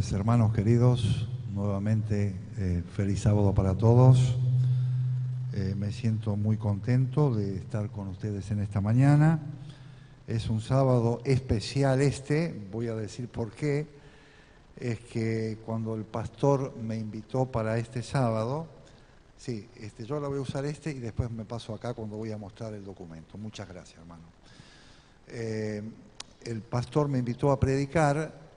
Pues hermanos queridos, nuevamente feliz sábado para todos. Me siento muy contento de estar con ustedes en esta mañana. Es un sábado especial voy a decir por qué. Es que cuando el pastor me invitó para este sábado, yo ahora voy a usar y después me paso acá cuando voy a mostrar el documento. Muchas gracias, hermano. El pastor me invitó a predicar.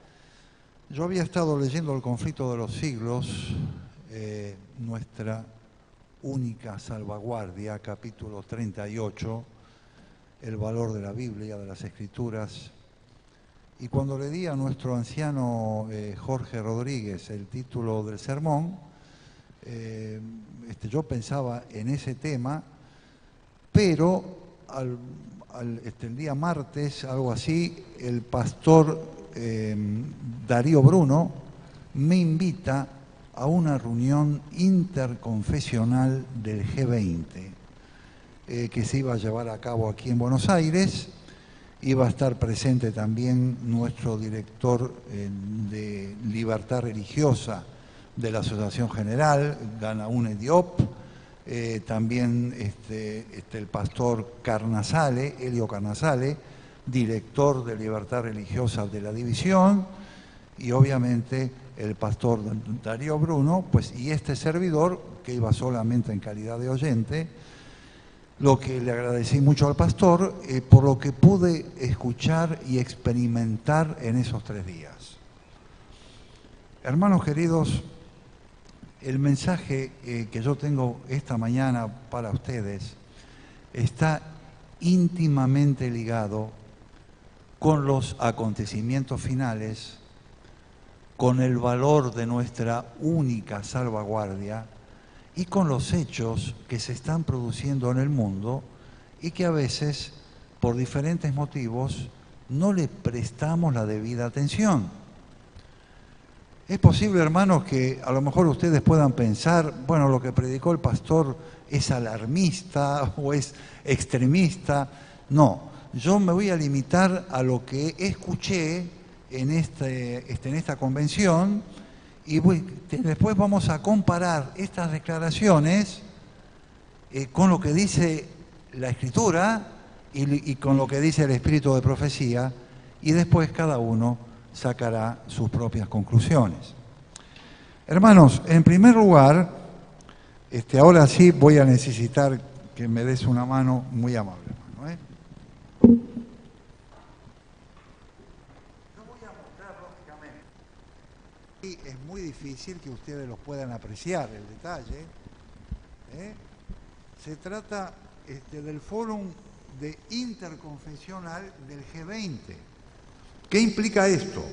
Yo había estado leyendo El conflicto de los siglos, nuestra única salvaguardia, capítulo 38, el valor de la Biblia, de las Escrituras. Y cuando le di a nuestro anciano Jorge Rodríguez el título del sermón, yo pensaba en ese tema, pero el día martes, algo así, el pastor Darío Bruno me invita a una reunión interconfesional del G20 que se iba a llevar a cabo aquí en Buenos Aires. Iba a estar presente también nuestro director de Libertad Religiosa de la Asociación General, Ganaúne Diop, también el pastor Carnazale, Elio Carnazale, director de Libertad Religiosa de la División, y obviamente el pastor Darío Bruno, y este servidor, que iba solamente en calidad de oyente, lo que le agradecí mucho al pastor por lo que pude escuchar y experimentar en esos 3 días. Hermanos queridos, el mensaje que yo tengo esta mañana para ustedes está íntimamente ligado con los acontecimientos finales, con el valor de nuestra única salvaguardia y con los hechos que se están produciendo en el mundo y que a veces, por diferentes motivos, no le prestamos la debida atención. Es posible, hermanos, que a lo mejor ustedes puedan pensar, bueno, lo que predicó el pastor es alarmista o es extremista. No. Yo me voy a limitar a lo que escuché en esta convención y después vamos a comparar estas declaraciones con lo que dice la Escritura y con lo que dice el Espíritu de Profecía, y después cada uno sacará sus propias conclusiones. Hermanos, en primer lugar, ahora sí voy a necesitar que me des una mano muy amable, hermano, Es muy difícil que ustedes los puedan apreciar el detalle. Se trata del Fórum Interconfesional del G20. ¿Qué implica esto?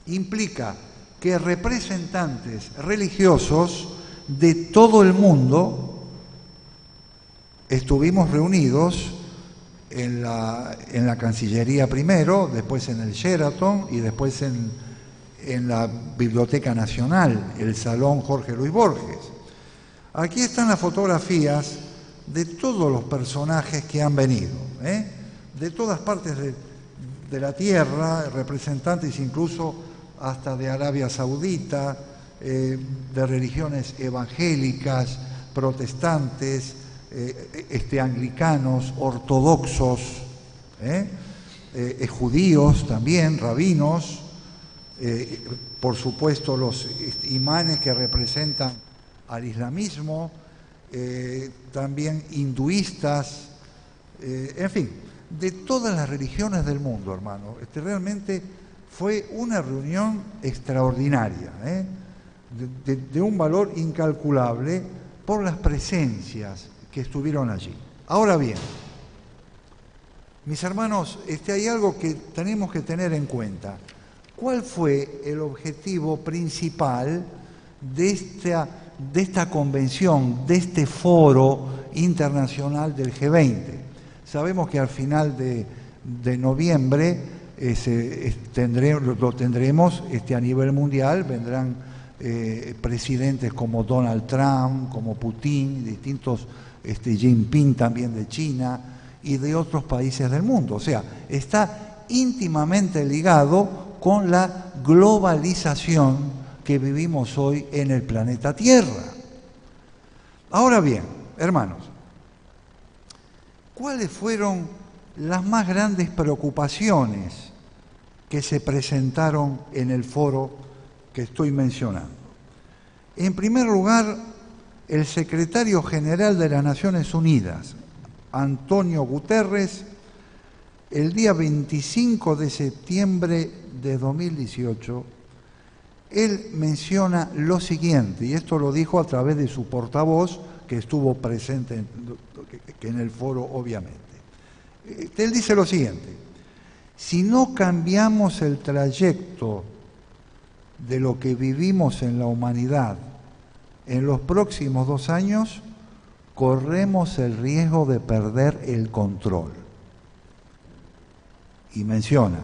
Implica que representantes religiosos de todo el mundo estuvimos reunidos en la Cancillería primero, después en el Sheraton y después en la Biblioteca Nacional, el Salón Jorge Luis Borges. Aquí están las fotografías de todos los personajes que han venido, de todas partes de la tierra, representantes incluso hasta de Arabia Saudita, de religiones evangélicas, protestantes, anglicanos, ortodoxos, judíos también, rabinos, por supuesto los imanes que representan al islamismo, también hinduistas, en fin, de todas las religiones del mundo, hermano. Realmente fue una reunión extraordinaria, de un valor incalculable por las presencias que estuvieron allí. Ahora bien, mis hermanos, hay algo que tenemos que tener en cuenta. ¿Cuál fue el objetivo principal de esta convención, de este foro internacional del G20? Sabemos que al final de noviembre lo tendremos a nivel mundial. Vendrán presidentes como Donald Trump, como Putin, distintos, Xi Jinping también de China y de otros países del mundo. O sea, está íntimamente ligado con la globalización que vivimos hoy en el planeta Tierra. Ahora bien, hermanos, ¿cuáles fueron las más grandes preocupaciones que se presentaron en el foro que estoy mencionando? En primer lugar, el secretario general de las Naciones Unidas, Antonio Guterres, el día 25 de septiembre de 2018, él menciona lo siguiente, y esto lo dijo a través de su portavoz, que estuvo presente en el foro, obviamente. Él dice lo siguiente: si no cambiamos el trayecto de lo que vivimos en la humanidad en los próximos 2 años, corremos el riesgo de perder el control. Y menciona,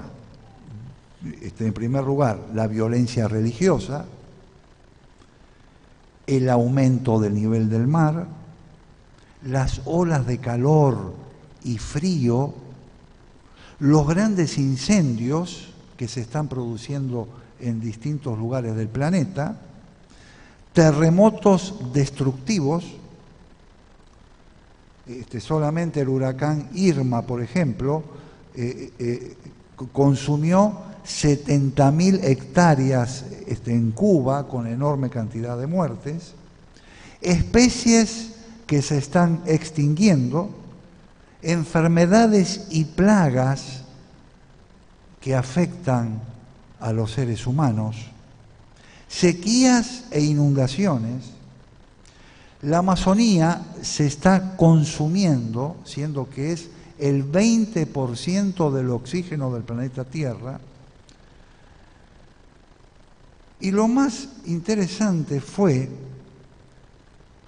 en primer lugar, la violencia religiosa, el aumento del nivel del mar, las olas de calor y frío, los grandes incendios que se están produciendo en distintos lugares del planeta, terremotos destructivos. Solamente el huracán Irma, por ejemplo, consumió 70.000 hectáreas en Cuba, con enorme cantidad de muertes, especies que se están extinguiendo, enfermedades y plagas que afectan a los seres humanos, sequías e inundaciones. La Amazonía se está consumiendo, siendo que es el 20% del oxígeno del planeta Tierra. Y lo más interesante fue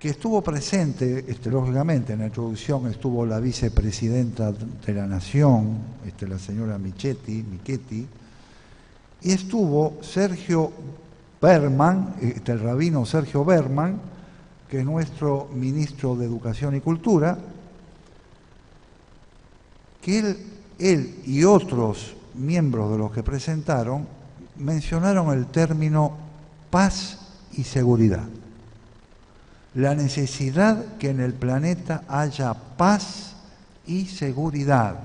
que estuvo presente, lógicamente, en la introducción estuvo la vicepresidenta de la Nación, la señora Michetti, y estuvo Sergio Berman, el rabino Sergio Berman, que es nuestro ministro de Educación y Cultura, que él y otros miembros de los que presentaron mencionaron el término paz y seguridad. La necesidad que en el planeta haya paz y seguridad.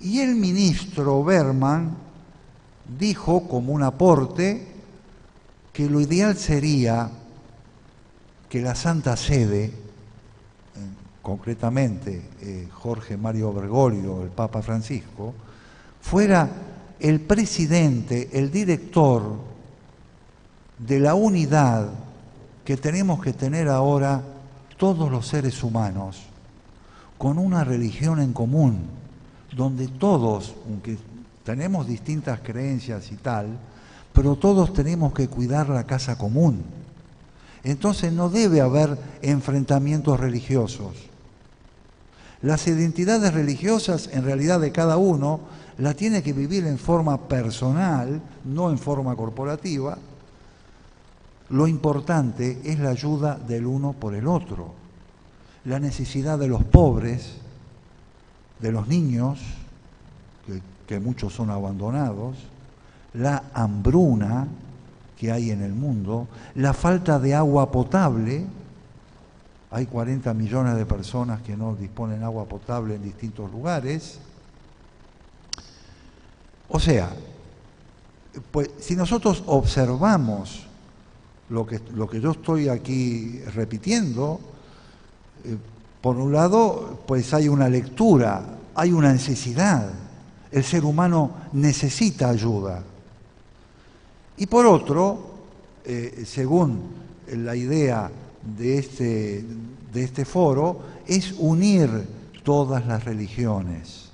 Y el ministro Berman dijo como un aporte que lo ideal sería que la Santa Sede, concretamente Jorge Mario Bergoglio, el Papa Francisco, fuera el presidente, el director de la unidad que tenemos que tener ahora todos los seres humanos, con una religión en común, donde todos, aunque tenemos distintas creencias y tal, pero todos tenemos que cuidar la casa común. Entonces no debe haber enfrentamientos religiosos. Las identidades religiosas, en realidad, de cada uno, la tiene que vivir en forma personal, no en forma corporativa. Lo importante es la ayuda del uno por el otro, la necesidad de los pobres, de los niños, que muchos son abandonados, la hambruna que hay en el mundo, la falta de agua potable. Hay 40 millones de personas que no disponen de agua potable en distintos lugares. O sea, pues si nosotros observamos lo que yo estoy aquí repitiendo, por un lado, pues hay una lectura, hay una necesidad. El ser humano necesita ayuda. Y por otro, según la idea de este foro, es unir todas las religiones.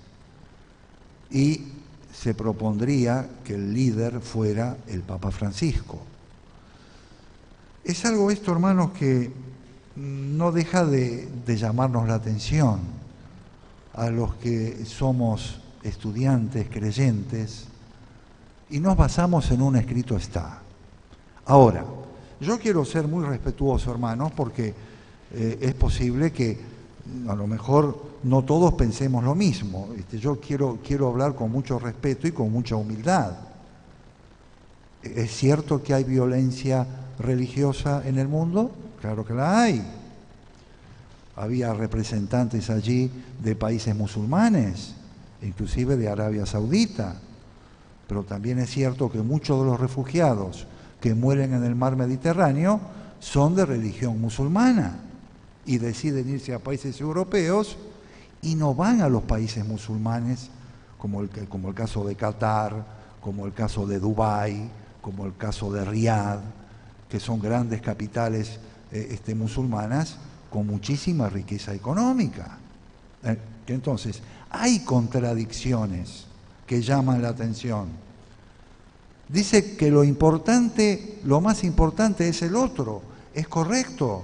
Y se propondría que el líder fuera el Papa Francisco. Es algo esto, hermanos, que no deja de llamarnos la atención a los que somos estudiantes, creyentes, y nos basamos en un escrito está. Ahora, yo quiero ser muy respetuoso, hermanos, porque es posible que a lo mejor no todos pensemos lo mismo. Yo quiero hablar con mucho respeto y con mucha humildad. ¿Es cierto que hay violencia religiosa en el mundo? Claro que la hay. Había representantes allí de países musulmanes, inclusive de Arabia Saudita. Pero también es cierto que muchos de los refugiados que mueren en el mar Mediterráneo son de religión musulmana y deciden irse a países europeos y no van a los países musulmanes, como el caso de Qatar, como el caso de Dubái, como el caso de Riad, que son grandes capitales musulmanas con muchísima riqueza económica. Entonces, hay contradicciones que llaman la atención. Dice que lo más importante es el otro. Es correcto.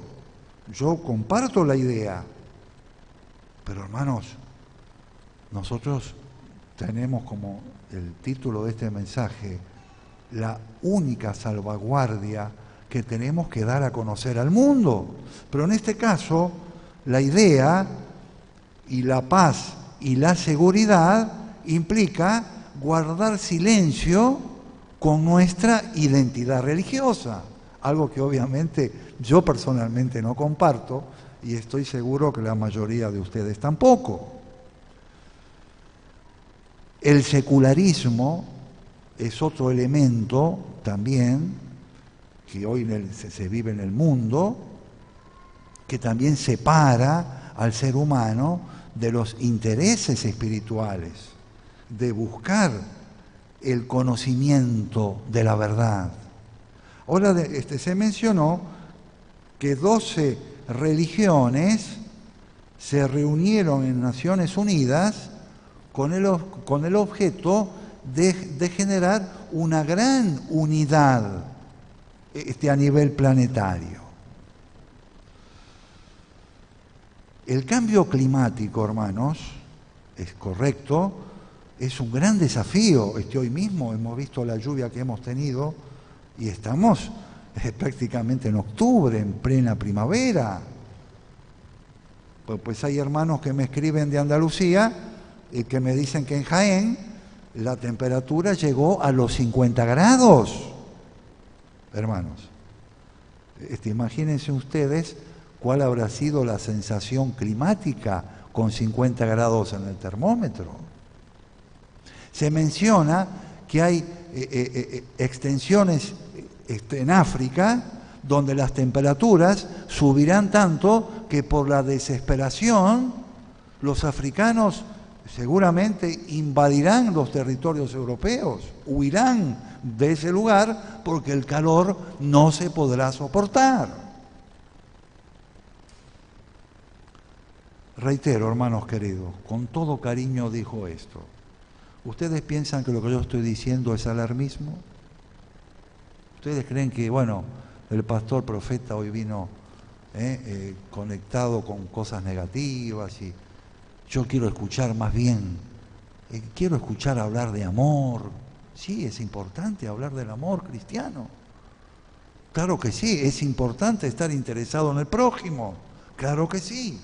Yo comparto la idea. Pero hermanos, nosotros tenemos como el título de este mensaje, la única salvaguardia que tenemos que dar a conocer al mundo. Pero en este caso, la idea y la paz y la seguridad implica guardar silencio con nuestra identidad religiosa, algo que obviamente yo personalmente no comparto y estoy seguro que la mayoría de ustedes tampoco. El secularismo es otro elemento también que hoy se vive en el mundo, que también separa al ser humano de los intereses espirituales, de buscar el conocimiento de la verdad. Ahora se mencionó que 12 religiones se reunieron en Naciones Unidas con el objeto de generar una gran unidad a nivel planetario. El cambio climático, hermanos, es correcto, es un gran desafío. Hoy mismo hemos visto la lluvia que hemos tenido y estamos prácticamente en octubre, en plena primavera. Pues hay hermanos que me escriben de Andalucía y que me dicen que en Jaén la temperatura llegó a los 50 grados. Hermanos, imagínense ustedes cuál habrá sido la sensación climática con 50 grados en el termómetro. Se menciona que hay extensiones en África donde las temperaturas subirán tanto que por la desesperación los africanos seguramente invadirán los territorios europeos, huirán de ese lugar porque el calor no se podrá soportar. Reitero, hermanos queridos, con todo cariño dijo esto. ¿Ustedes piensan que lo que yo estoy diciendo es alarmismo? ¿Ustedes creen que, bueno, el pastor profeta hoy vino conectado con cosas negativas y yo quiero escuchar más bien, quiero escuchar hablar de amor? Sí, es importante hablar del amor cristiano. Claro que sí, es importante estar interesado en el prójimo. Claro que sí.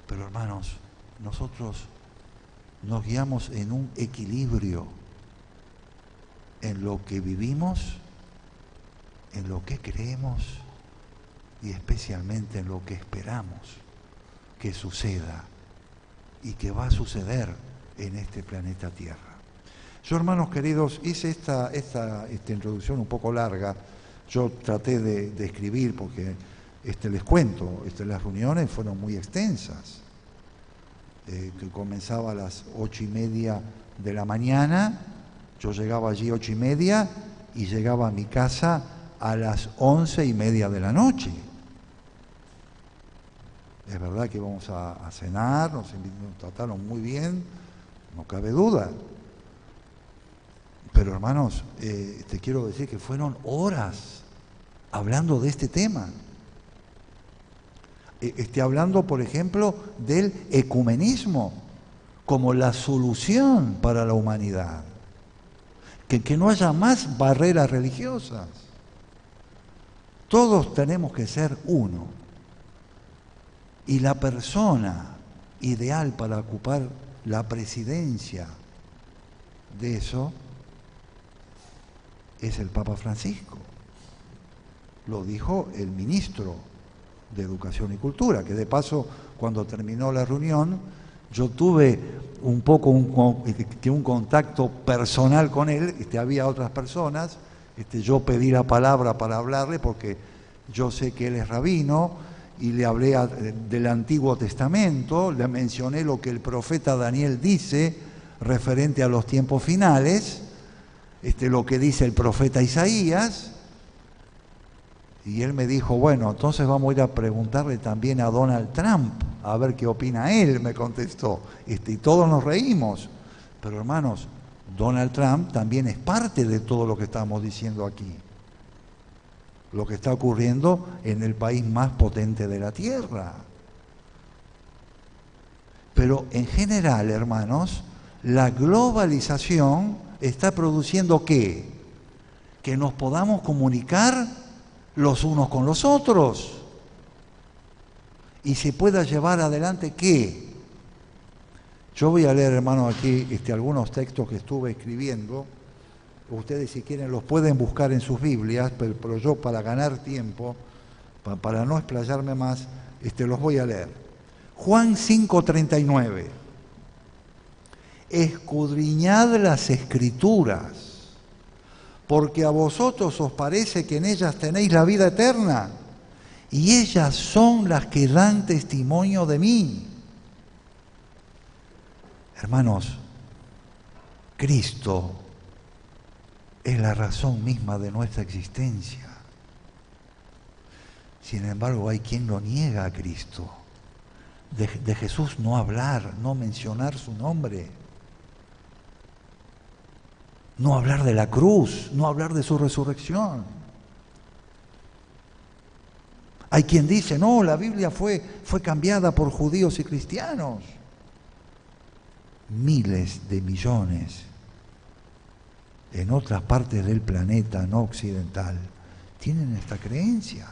Pero hermanos, nosotros nos guiamos en un equilibrio en lo que vivimos, en lo que creemos y especialmente en lo que esperamos que suceda y que va a suceder en este planeta Tierra. Yo, hermanos queridos, hice esta introducción un poco larga. Yo traté de escribir porque les cuento, las reuniones fueron muy extensas. Que comenzaba a las 8:30 de la mañana, yo llegaba allí 8:30 y llegaba a mi casa a las 11:30 de la noche. Es verdad que íbamos a cenar, nos trataron muy bien, no cabe duda. Pero hermanos, te quiero decir que fueron horas hablando de este tema. Hablando, por ejemplo, del ecumenismo como la solución para la humanidad. Que no haya más barreras religiosas. Todos tenemos que ser uno. Y la persona ideal para ocupar la presidencia de eso es el Papa Francisco. Lo dijo el ministro de Educación y Cultura, que de paso, cuando terminó la reunión, yo tuve un poco un contacto personal con él. Había otras personas, yo pedí la palabra para hablarle porque yo sé que él es rabino y le hablé del Antiguo Testamento, le mencioné lo que el profeta Daniel dice referente a los tiempos finales, lo que dice el profeta Isaías. Y él me dijo, bueno, entonces vamos a ir a preguntarle también a Donald Trump, a ver qué opina él, me contestó. Y todos nos reímos. Pero hermanos, Donald Trump también es parte de todo lo que estamos diciendo aquí. Lo que está ocurriendo en el país más potente de la tierra. Pero en general, hermanos, la globalización está produciendo ¿qué? Que nos podamos comunicar los unos con los otros y se pueda llevar adelante ¿qué? Yo voy a leer, hermanos, aquí algunos textos que estuve escribiendo. Ustedes, si quieren, los pueden buscar en sus Biblias, pero yo, para ganar tiempo, para no explayarme más, los voy a leer. Juan 5:39. Escudriñad las Escrituras, porque a vosotros os parece que en ellas tenéis la vida eterna, y ellas son las que dan testimonio de mí. Hermanos, Cristo es la razón misma de nuestra existencia. Sin embargo, hay quien lo niega a Cristo. De Jesús no hablar, no mencionar su nombre. No hablar de la cruz, no hablar de su resurrección. Hay quien dice, no, la Biblia fue cambiada por judíos y cristianos. Miles de millones en otras partes del planeta no occidental tienen esta creencia.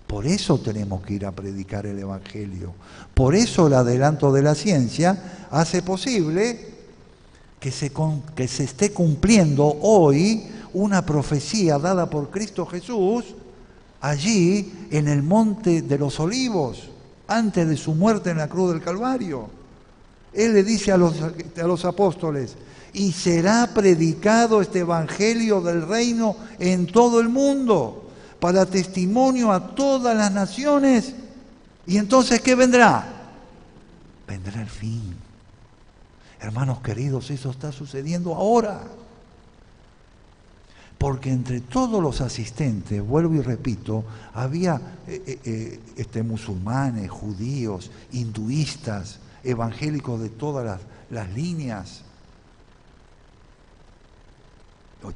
Por eso tenemos que ir a predicar el Evangelio. Por eso el adelanto de la ciencia hace posible que se esté cumpliendo hoy una profecía dada por Cristo Jesús allí en el Monte de los Olivos, antes de su muerte en la cruz del Calvario. Él le dice a los apóstoles, y será predicado este Evangelio del reino en todo el mundo, para testimonio a todas las naciones. Y entonces, ¿qué vendrá? Vendrá el fin. Hermanos queridos, eso está sucediendo ahora. Porque entre todos los asistentes, vuelvo y repito, había musulmanes, judíos, hinduistas, evangélicos de todas las líneas.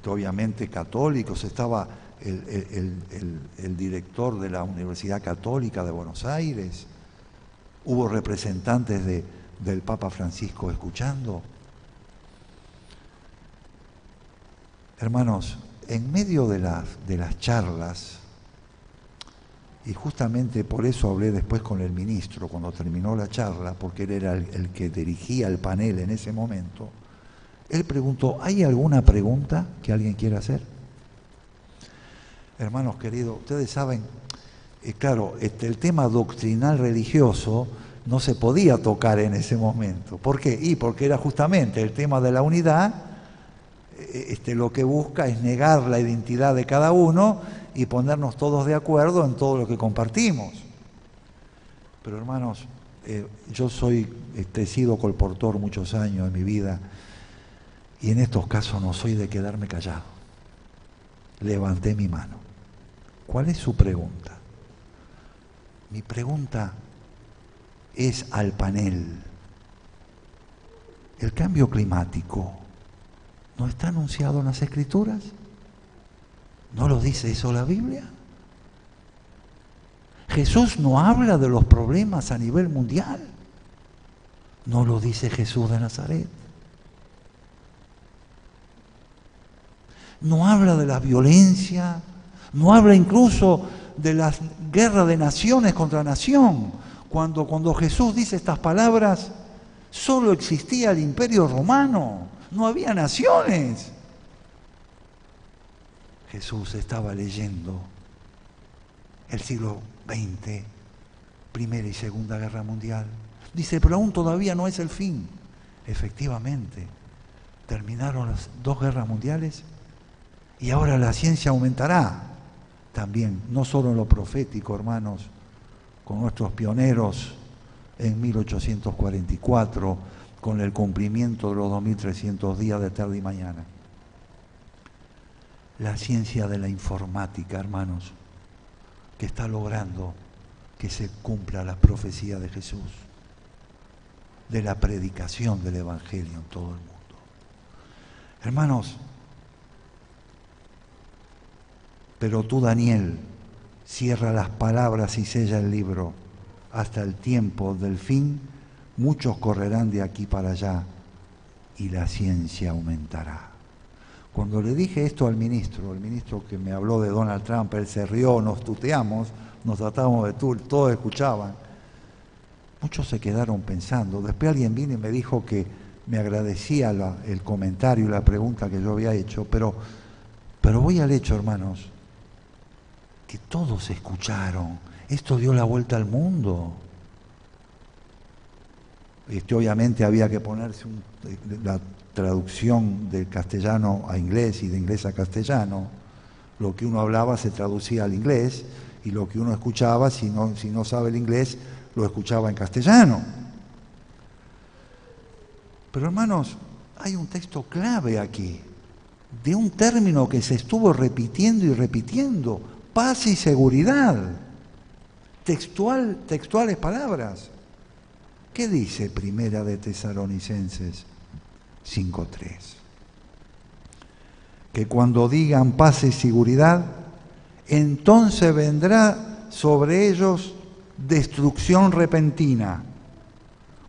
Obviamente católicos, estaba el director de la Universidad Católica de Buenos Aires, hubo representantes del Papa Francisco escuchando. Hermanos, en medio de las charlas, y justamente por eso hablé después con el ministro cuando terminó la charla, porque él era el que dirigía el panel en ese momento, él preguntó, ¿hay alguna pregunta que alguien quiera hacer? Hermanos queridos, ustedes saben, claro, el tema doctrinal religioso no se podía tocar en ese momento. ¿Por qué? Porque era justamente el tema de la unidad, lo que busca es negar la identidad de cada uno y ponernos todos de acuerdo en todo lo que compartimos. Pero hermanos, yo he sido colportor muchos años en mi vida, y en estos casos no soy de quedarme callado. Levanté mi mano. ¿Cuál es su pregunta? Mi pregunta es al panel. ¿El cambio climático no está anunciado en las Escrituras? ¿No lo dice eso la Biblia? Jesús no habla de los problemas a nivel mundial. ¿No lo dice Jesús de Nazaret? No habla de la violencia, no habla incluso de las guerras de naciones contra nación. Cuando Jesús dice estas palabras, solo existía el Imperio Romano, no había naciones. Jesús estaba leyendo el siglo XX, Primera y Segunda Guerra Mundial. Dice, pero aún todavía no es el fin. Efectivamente, terminaron las dos guerras mundiales y ahora la ciencia aumentará también, no solo en lo profético, hermanos, con nuestros pioneros en 1844, con el cumplimiento de los 2300 días de tarde y mañana. La ciencia de la informática, hermanos, que está logrando que se cumpla la profecía de Jesús, de la predicación del Evangelio en todo el mundo. Hermanos, pero tú, Daniel, cierra las palabras y sella el libro. Hasta el tiempo del fin, muchos correrán de aquí para allá y la ciencia aumentará. Cuando le dije esto al ministro, el ministro que me habló de Donald Trump, él se rió, nos tuteamos, nos tratamos de tú, todos escuchaban. Muchos se quedaron pensando. Después alguien vino y me dijo que me agradecía el comentario y la pregunta que yo había hecho, pero voy al hecho, hermanos, que todos escucharon. Esto dio la vuelta al mundo. Obviamente había que ponerse la traducción del castellano a inglés y de inglés a castellano. Lo que uno hablaba se traducía al inglés y lo que uno escuchaba, si no sabe el inglés, lo escuchaba en castellano. Pero hermanos, hay un texto clave aquí, de un término que se estuvo repitiendo y repitiendo: paz y seguridad. Textuales palabras. ¿Qué dice Primera de Tesalonicenses 5:3? Que cuando digan paz y seguridad, entonces vendrá sobre ellos destrucción repentina,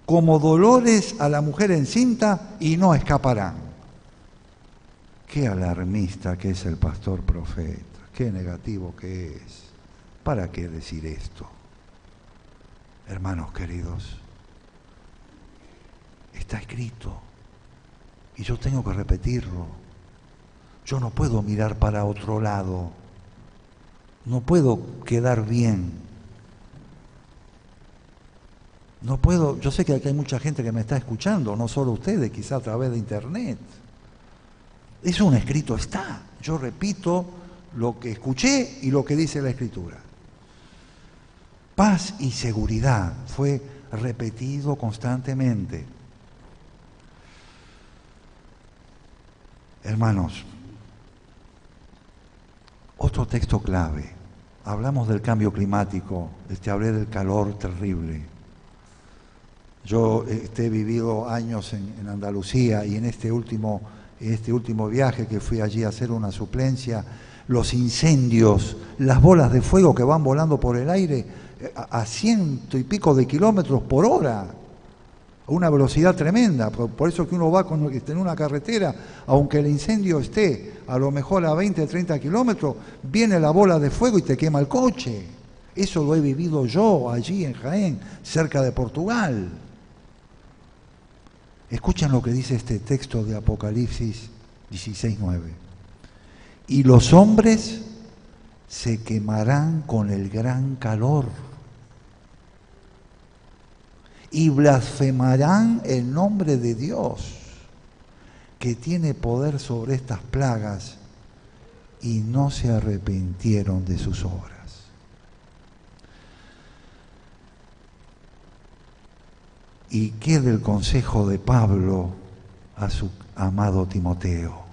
como dolores a la mujer encinta, y no escaparán. Qué alarmista que es el pastor profeta, qué negativo que es. ¿Para qué decir esto? Hermanos queridos, está escrito y yo tengo que repetirlo. Yo no puedo mirar para otro lado, no puedo quedar bien. No puedo, yo sé que aquí hay mucha gente que me está escuchando, no solo ustedes, quizá a través de internet. Eso un escrito está. Yo repito lo que escuché y lo que dice la Escritura. Paz y seguridad fue repetido constantemente. Hermanos, otro texto clave. Hablamos del cambio climático, hablé del calor terrible. Yo he vivido años en Andalucía y en este último viaje que fui allí a hacer una suplencia, los incendios, las bolas de fuego que van volando por el aire a 100 y pico de kilómetros por hora, a una velocidad tremenda. Por eso que uno va en una carretera, aunque el incendio esté a lo mejor a 20, 30 kilómetros, viene la bola de fuego y te quema el coche. Eso lo he vivido yo allí en Jaén, cerca de Portugal. Escuchen lo que dice este texto de Apocalipsis 16:9. Y los hombres se quemarán con el gran calor y blasfemarán el nombre de Dios, que tiene poder sobre estas plagas, y no se arrepintieron de sus obras. ¿Y qué del consejo de Pablo a su amado Timoteo?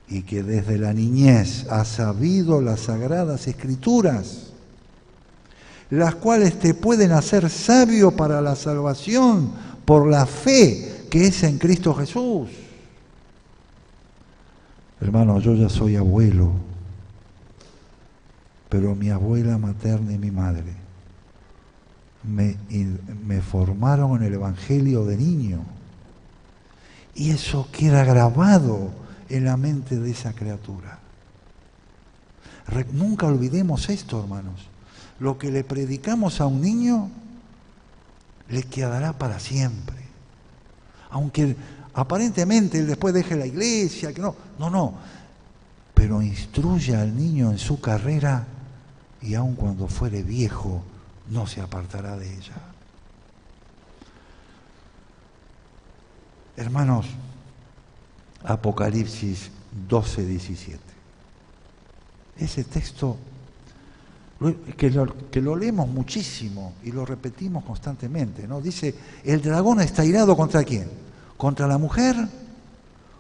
Y que desde la niñez ha sabido las sagradas escrituras, las cuales te pueden hacer sabio para la salvación por la fe que es en Cristo Jesús. Hermano, yo ya soy abuelo, pero mi abuela materna y mi madre me formaron en el Evangelio de niño. Y eso queda grabado en la mente de esa criatura. Nunca olvidemos esto, hermanos. Lo que le predicamos a un niño le quedará para siempre. Aunque aparentemente él después deje la iglesia, que no. pero instruye al niño en su carrera y aun cuando fuere viejo no se apartará de ella. Hermanos, Apocalipsis 12:17. Ese texto que lo leemos muchísimo y lo repetimos constantemente, ¿no? Dice, el dragón está irado ¿contra quién? Contra la mujer,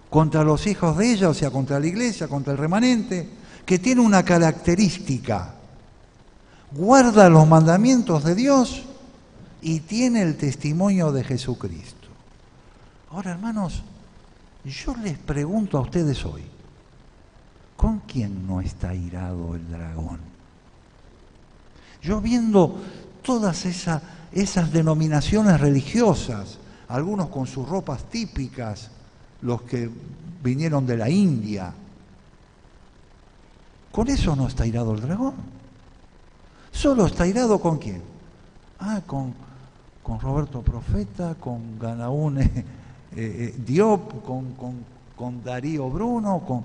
contra los hijos de ella, o sea, contra la iglesia, contra el remanente, que tiene una característica: guarda los mandamientos de Dios y tiene el testimonio de Jesucristo. Ahora, hermanos, yo les pregunto a ustedes hoy, ¿con quién no está irado el dragón? Yo viendo todas esas denominaciones religiosas, algunos con sus ropas típicas, los que vinieron de la India, ¿con eso no está irado el dragón? ¿Solo está irado con quién? Con Roberto Profeta, con Ganaún Diop, con Darío Bruno,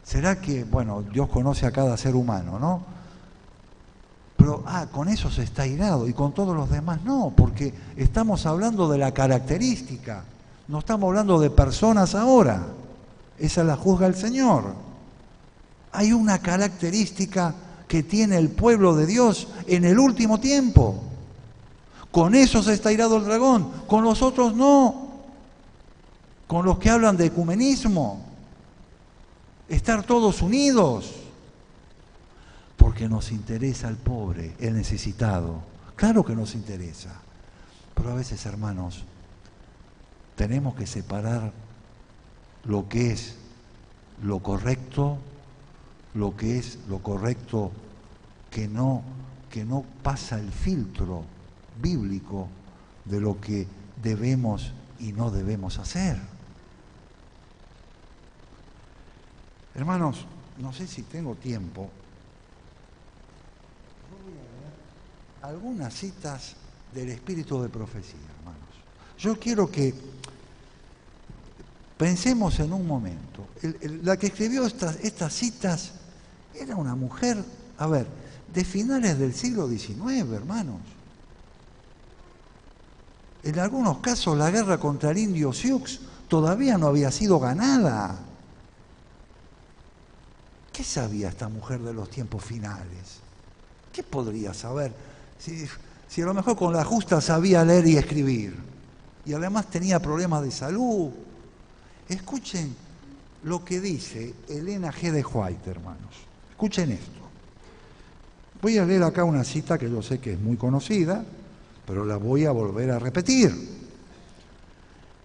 ¿será que, bueno, Dios conoce a cada ser humano, ¿no? Pero, con eso se está irado y con todos los demás no, porque estamos hablando de la característica, no estamos hablando de personas ahora, esa la juzga el Señor. Hay una característica que tiene el pueblo de Dios en el último tiempo. Con eso se está irado el dragón, con los otros no, con los que hablan de ecumenismo, estar todos unidos. Porque nos interesa el pobre, el necesitado. Claro que nos interesa. Pero a veces, hermanos, tenemos que separar lo que es lo correcto, que no pasa el filtro bíblico de lo que debemos y no debemos hacer. Hermanos, no sé si tengo tiempo. Algunas citas del espíritu de profecía, hermanos. Yo quiero que pensemos en un momento. La que escribió estas citas era una mujer, de finales del siglo XIX, hermanos. En algunos casos la guerra contra el indio Sioux todavía no había sido ganada. ¿Qué sabía esta mujer de los tiempos finales? ¿Qué podría saber? Si a lo mejor con la justa sabía leer y escribir, y además tenía problemas de salud. Escuchen lo que dice Elena G. de White, hermanos. Escuchen esto. Voy a leer acá una cita que yo sé que es muy conocida, pero la voy a volver a repetir.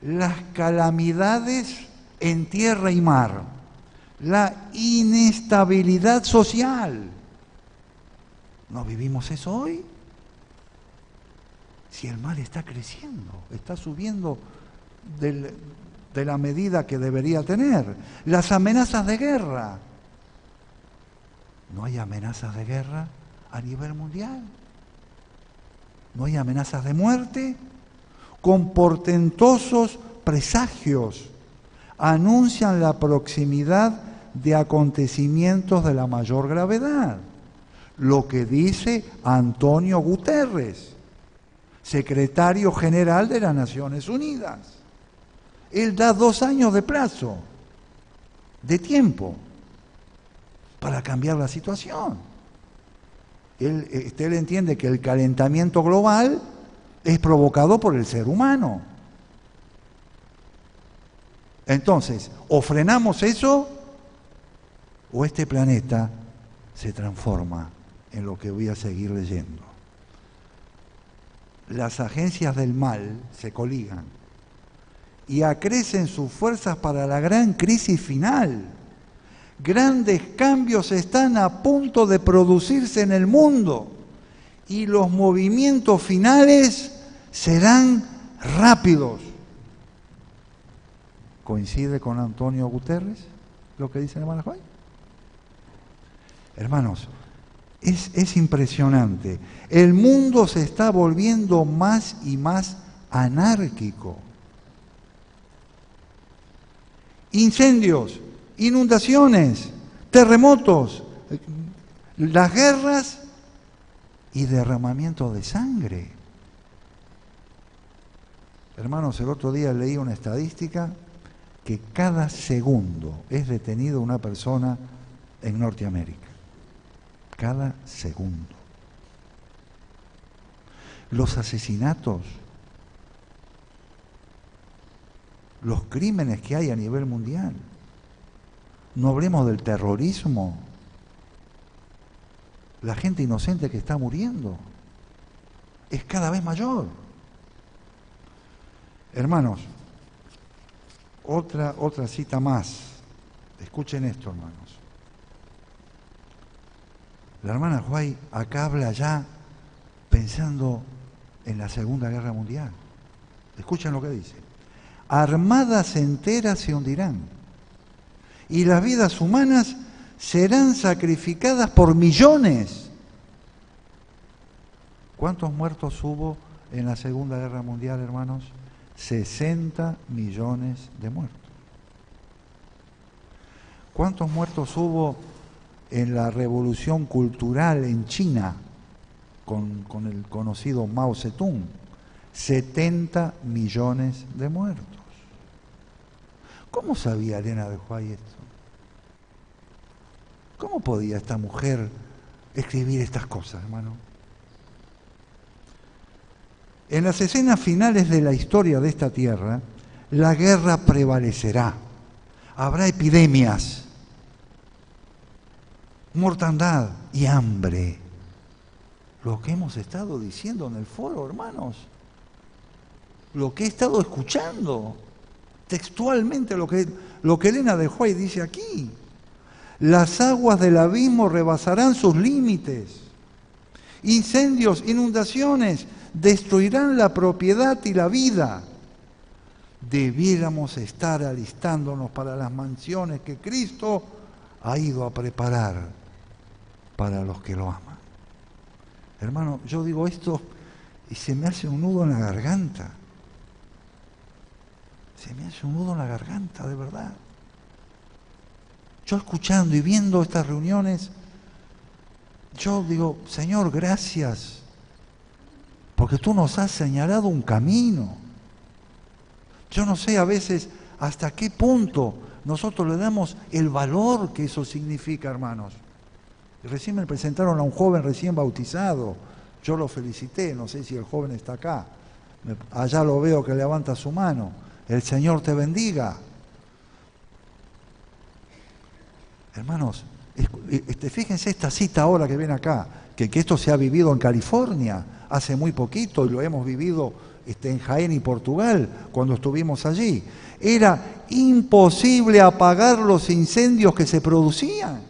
Las calamidades en tierra y mar, la inestabilidad social. ¿No vivimos eso hoy? Si el mal está creciendo, está subiendo de la medida que debería tener. Las amenazas de guerra. ¿No hay amenazas de guerra a nivel mundial? ¿No hay amenazas de muerte? Con portentosos presagios anuncian la proximidad de acontecimientos de la mayor gravedad. Lo que dice Antonio Guterres, secretario general de las Naciones Unidas. Él da 2 años de plazo, de tiempo, para cambiar la situación. Él entiende que el calentamiento global es provocado por el ser humano. Entonces, o frenamos eso, o este planeta se transforma en lo que voy a seguir leyendo. Las agencias del mal se coligan y acrecen sus fuerzas para la gran crisis final. Grandes cambios están a punto de producirse en el mundo y los movimientos finales serán rápidos. ¿Coincide con Antonio Guterres lo que dice el hermano Juan? Hermanos, es impresionante. El mundo se está volviendo más y más anárquico. Incendios, inundaciones, terremotos, las guerras y derramamiento de sangre. Hermanos, el otro día leí una estadística que cada segundo es detenido una persona en Norteamérica. Cada segundo. Los asesinatos, los crímenes que hay a nivel mundial. No hablemos del terrorismo. La gente inocente que está muriendo es cada vez mayor. Hermanos, otra cita más. Escuchen esto, hermanos. La hermana White acá habla ya pensando en la Segunda Guerra Mundial. Escuchen lo que dice. Armadas enteras se hundirán y las vidas humanas serán sacrificadas por millones. ¿Cuántos muertos hubo en la Segunda Guerra Mundial, hermanos? 60 millones de muertos. ¿Cuántos muertos hubo en la revolución cultural en China con el conocido Mao Zedong? 70 millones de muertos. ¿Cómo sabía Elena de White esto? ¿Cómo podía esta mujer escribir estas cosas, hermano? En las escenas finales de la historia de esta tierra, la guerra prevalecerá. Habrá epidemias, mortandad y hambre. Lo que hemos estado diciendo en el foro, hermanos. Lo que he estado escuchando. Textualmente lo que Elena de White dice aquí. Las aguas del abismo rebasarán sus límites. Incendios, inundaciones, destruirán la propiedad y la vida. Debiéramos estar alistándonos para las mansiones que Cristo ha ido a preparar para los que lo aman. Hermano, yo digo esto y se me hace un nudo en la garganta. Se me hace un nudo en la garganta, de verdad. Yo escuchando y viendo estas reuniones, yo digo, Señor, gracias, porque tú nos has señalado un camino. Yo no sé a veces hasta qué punto nosotros le damos el valor que eso significa, hermanos. Recién me presentaron a un joven recién bautizado. Yo lo felicité, no sé si el joven está acá. Allá lo veo que levanta su mano. El Señor te bendiga. Hermanos, fíjense esta cita ahora que ven acá, que esto se ha vivido en California hace muy poquito y lo hemos vivido en Jaén y Portugal cuando estuvimos allí. Era imposible apagar los incendios que se producían.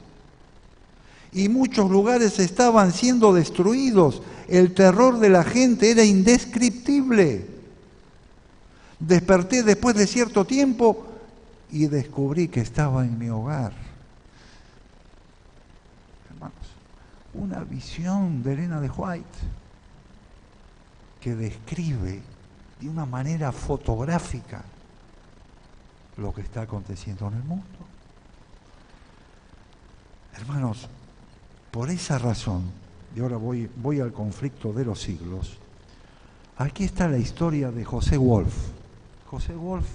Y muchos lugares estaban siendo destruidos. El terror de la gente era indescriptible. Desperté después de cierto tiempo y descubrí que estaba en mi hogar. Hermanos, una visión de Elena de White que describe de una manera fotográfica lo que está aconteciendo en el mundo. Hermanos, por esa razón, y ahora voy al conflicto de los siglos, aquí está la historia de José Wolf. José Wolf,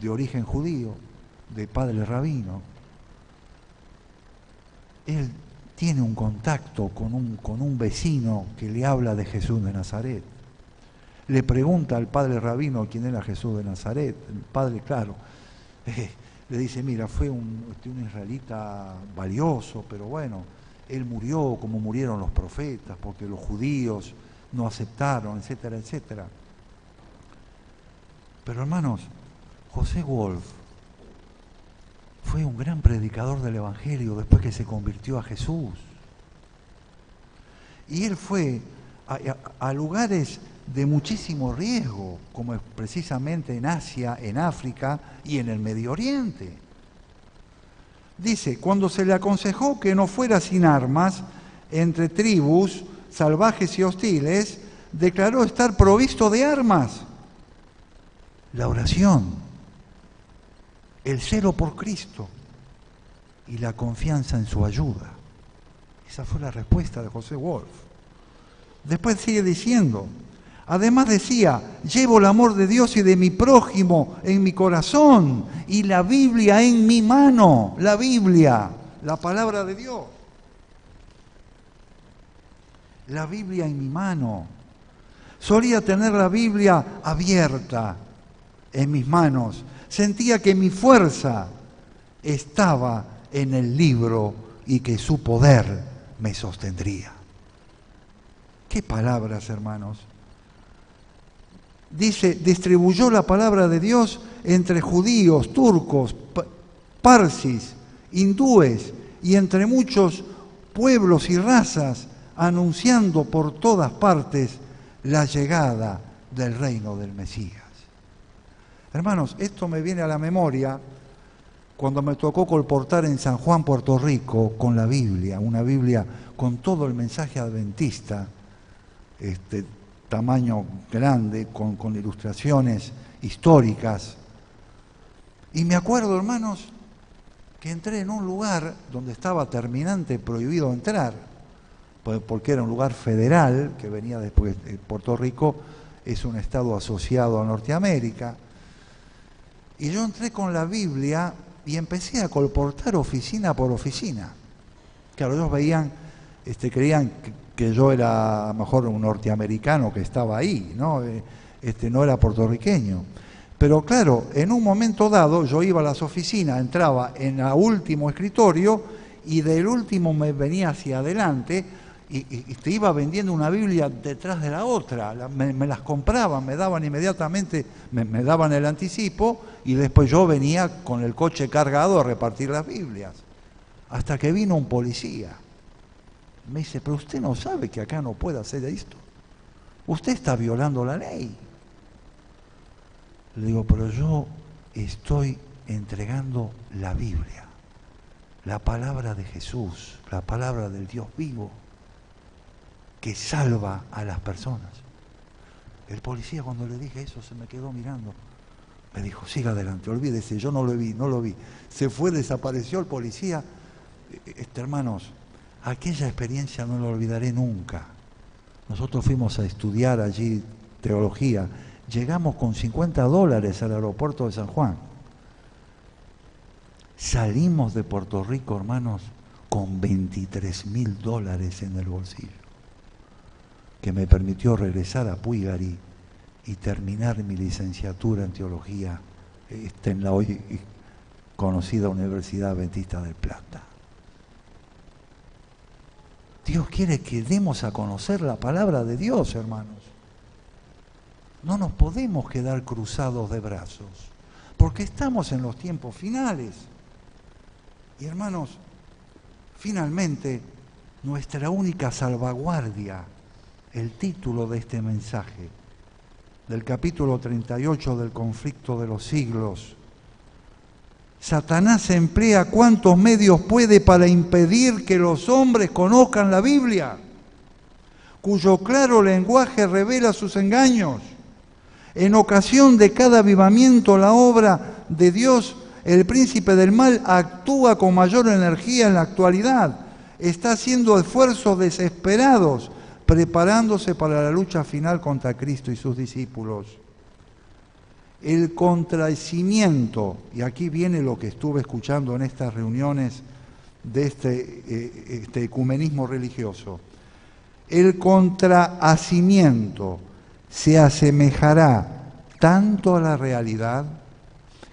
de origen judío, de padre rabino, él tiene un contacto con un vecino que le habla de Jesús de Nazaret. Le pregunta al padre rabino quién era Jesús de Nazaret. El padre, claro, le dice, mira, fue un israelita valioso, pero bueno, él murió como murieron los profetas, porque los judíos no aceptaron, etcétera, etcétera. Pero hermanos, José Wolf fue un gran predicador del Evangelio después que se convirtió a Jesús. Y él fue a lugares de muchísimo riesgo, como es precisamente en Asia, en África y en el Medio Oriente. Dice, cuando se le aconsejó que no fuera sin armas entre tribus salvajes y hostiles, declaró estar provisto de armas. La oración, el celo por Cristo, y la confianza en su ayuda. Esa fue la respuesta de José Wolf. Después sigue diciendo, además decía, llevo el amor de Dios y de mi prójimo en mi corazón y la Biblia en mi mano. La Biblia, la palabra de Dios. La Biblia en mi mano. Solía tener la Biblia abierta en mis manos. Sentía que mi fuerza estaba en el libro y que su poder me sostendría. ¿Qué palabras, hermanos? Dice, distribuyó la palabra de Dios entre judíos, turcos, parsis, hindúes y entre muchos pueblos y razas, anunciando por todas partes la llegada del reino del Mesías. Hermanos, esto me viene a la memoria cuando me tocó colportar en San Juan, Puerto Rico, con la Biblia, una Biblia con todo el mensaje adventista, tamaño grande, con ilustraciones históricas. Y me acuerdo, hermanos, que entré en un lugar donde estaba terminante prohibido entrar, porque era un lugar federal, que venía después de Puerto Rico, es un estado asociado a Norteamérica. Y yo entré con la Biblia y empecé a colportar oficina por oficina. Claro, ellos veían, creían que yo era a lo mejor un norteamericano que estaba ahí, ¿no? No era puertorriqueño. Pero claro, en un momento dado yo iba a las oficinas, entraba en el último escritorio y del último me venía hacia adelante y te iba vendiendo una Biblia detrás de la otra. Me las compraban, me daban inmediatamente, me daban el anticipo y después yo venía con el coche cargado a repartir las Biblias. Hasta que vino un policía. Me dice, pero usted no sabe que acá no puede hacer esto. Usted está violando la ley. Le digo, pero yo estoy entregando la Biblia, la palabra de Jesús, la palabra del Dios vivo, que salva a las personas. El policía, cuando le dije eso, se me quedó mirando. Me dijo, siga adelante, olvídese, yo no lo vi. Se fue, desapareció el policía. Hermanos, aquella experiencia no la olvidaré nunca. Nosotros fuimos a estudiar allí teología. Llegamos con $50 al aeropuerto de San Juan. Salimos de Puerto Rico, hermanos, con $23,000 en el bolsillo, que me permitió regresar a Puigari y terminar mi licenciatura en teología en la hoy conocida Universidad Adventista del Plata. Dios quiere que demos a conocer la palabra de Dios, hermanos. No nos podemos quedar cruzados de brazos, porque estamos en los tiempos finales. Y hermanos, finalmente, nuestra única salvaguardia, el título de este mensaje, del capítulo 38 del conflicto de los siglos. Satanás emplea cuantos medios puede para impedir que los hombres conozcan la Biblia, cuyo claro lenguaje revela sus engaños. En ocasión de cada avivamiento, la obra de Dios, el príncipe del mal, actúa con mayor energía en la actualidad. Está haciendo esfuerzos desesperados, preparándose para la lucha final contra Cristo y sus discípulos. El contradecimiento, y aquí viene lo que estuve escuchando en estas reuniones de este ecumenismo religioso, el contrahacimiento se asemejará tanto a la realidad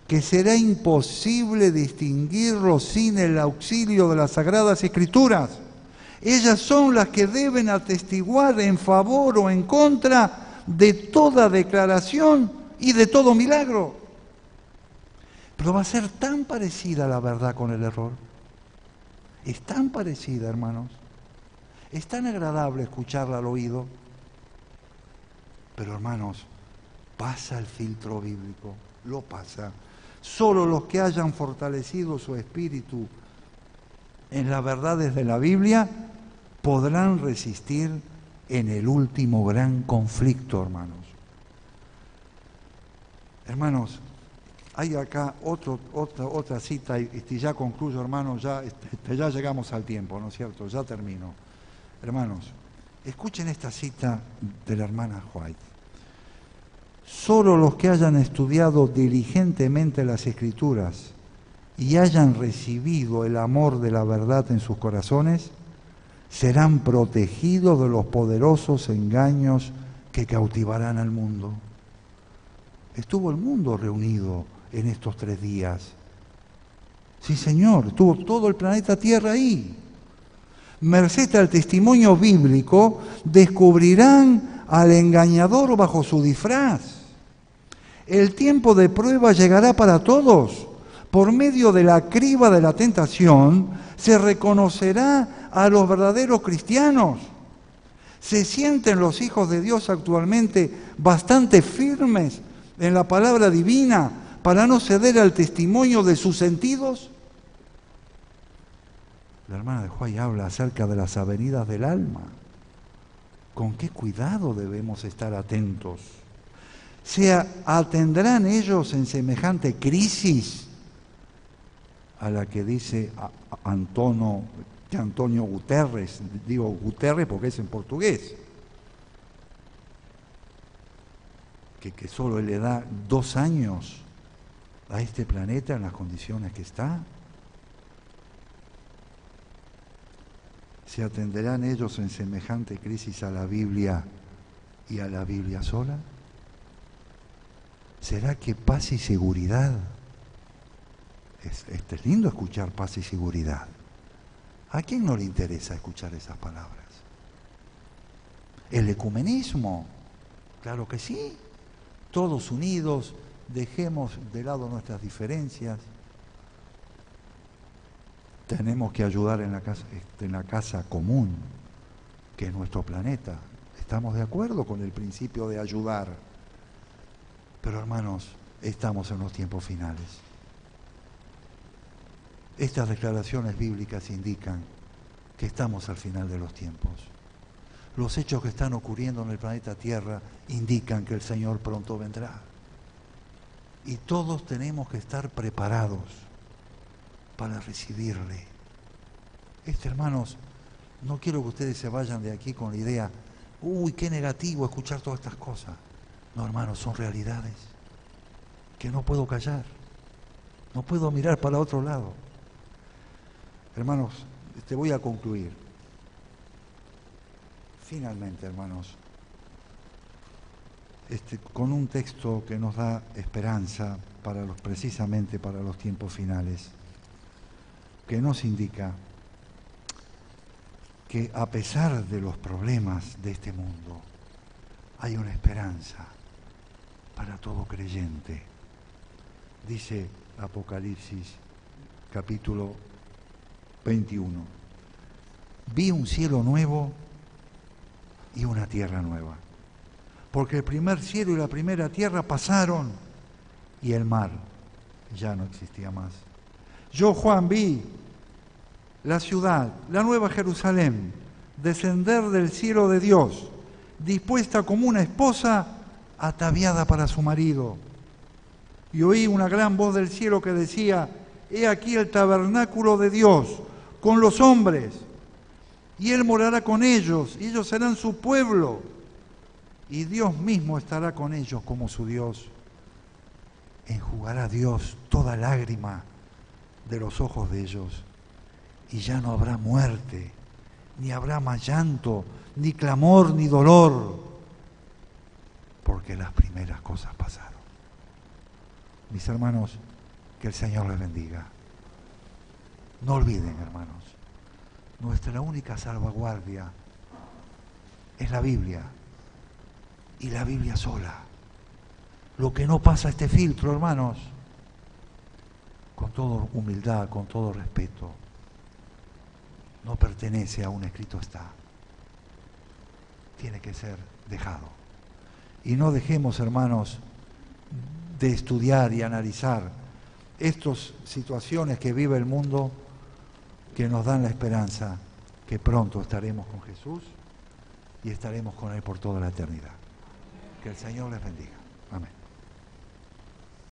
que será imposible distinguirlo sin el auxilio de las Sagradas Escrituras. Ellas son las que deben atestiguar en favor o en contra de toda declaración y de todo milagro. Pero va a ser tan parecida la verdad con el error. Es tan parecida, hermanos. Es tan agradable escucharla al oído. Pero, hermanos, pasa el filtro bíblico, lo pasa. Solo los que hayan fortalecido su espíritu en las verdades de la Biblia podrán resistir en el último gran conflicto, hermanos. Hermanos, Hay acá otra cita, y ya concluyo, hermanos, ya llegamos al tiempo, ¿no es cierto? Ya termino. Hermanos, escuchen esta cita de la hermana White. Solo los que hayan estudiado diligentemente las Escrituras y hayan recibido el amor de la verdad en sus corazones, serán protegidos de los poderosos engaños que cautivarán al mundo. Estuvo el mundo reunido en estos 3 días. Sí, Señor, estuvo todo el planeta Tierra ahí. Merced al testimonio bíblico, descubrirán al engañador bajo su disfraz. El tiempo de prueba llegará para todos. Por medio de la criba de la tentación, se reconocerá a los verdaderos cristianos. ¿Se sienten los hijos de Dios actualmente bastante firmes en la palabra divina para no ceder al testimonio de sus sentidos? La hermana de White habla acerca de las avenidas del alma. ¿Con qué cuidado debemos estar atentos? ¿Se atendrán ellos en semejante crisis a la que dice Antonio Guterres? Digo Guterres porque es en portugués. Que solo él le da 2 años a este planeta en las condiciones que está. ¿Se atenderán ellos en semejante crisis a la Biblia y a la Biblia sola? ¿Será que paz y seguridad? Es lindo escuchar paz y seguridad. ¿A quién no le interesa escuchar esas palabras? ¿El ecumenismo? Claro que sí. Todos unidos, dejemos de lado nuestras diferencias. Tenemos que ayudar en la casa común, que es nuestro planeta. Estamos de acuerdo con el principio de ayudar. Pero hermanos, estamos en los tiempos finales. Estas declaraciones bíblicas indican que estamos al final de los tiempos. Los hechos que están ocurriendo en el planeta Tierra indican que el Señor pronto vendrá. Y todos tenemos que estar preparados para recibirle. Hermanos, no quiero que ustedes se vayan de aquí con la idea, uy, qué negativo escuchar todas estas cosas. No, hermanos, son realidades que no puedo callar. No puedo mirar para otro lado. Hermanos, voy a concluir. Finalmente, hermanos, con un texto que nos da esperanza precisamente para los tiempos finales, que nos indica que a pesar de los problemas de este mundo, hay una esperanza para todo creyente. Dice Apocalipsis, capítulo 21. Vi un cielo nuevo y una tierra nueva, porque el primer cielo y la primera tierra pasaron y el mar ya no existía más. Yo, Juan, vi la ciudad, la nueva Jerusalén, descender del cielo de Dios, dispuesta como una esposa ataviada para su marido. Y oí una gran voz del cielo que decía, he aquí el tabernáculo de Dios con los hombres, y Él morará con ellos, y ellos serán su pueblo, y Dios mismo estará con ellos como su Dios. Enjugará Dios toda lágrima de los ojos de ellos, y ya no habrá muerte, ni habrá más llanto, ni clamor, ni dolor, porque las primeras cosas pasaron. Mis hermanos, que el Señor les bendiga. No olviden, hermanos, nuestra única salvaguardia es la Biblia, y la Biblia sola. Lo que no pasa este filtro, hermanos, con toda humildad, con todo respeto, no pertenece a un escrito está. Tiene que ser dejado. Y no dejemos, hermanos, de estudiar y analizar estas situaciones que vive el mundo, que nos dan la esperanza que pronto estaremos con Jesús y estaremos con Él por toda la eternidad. Que el Señor les bendiga. Amén.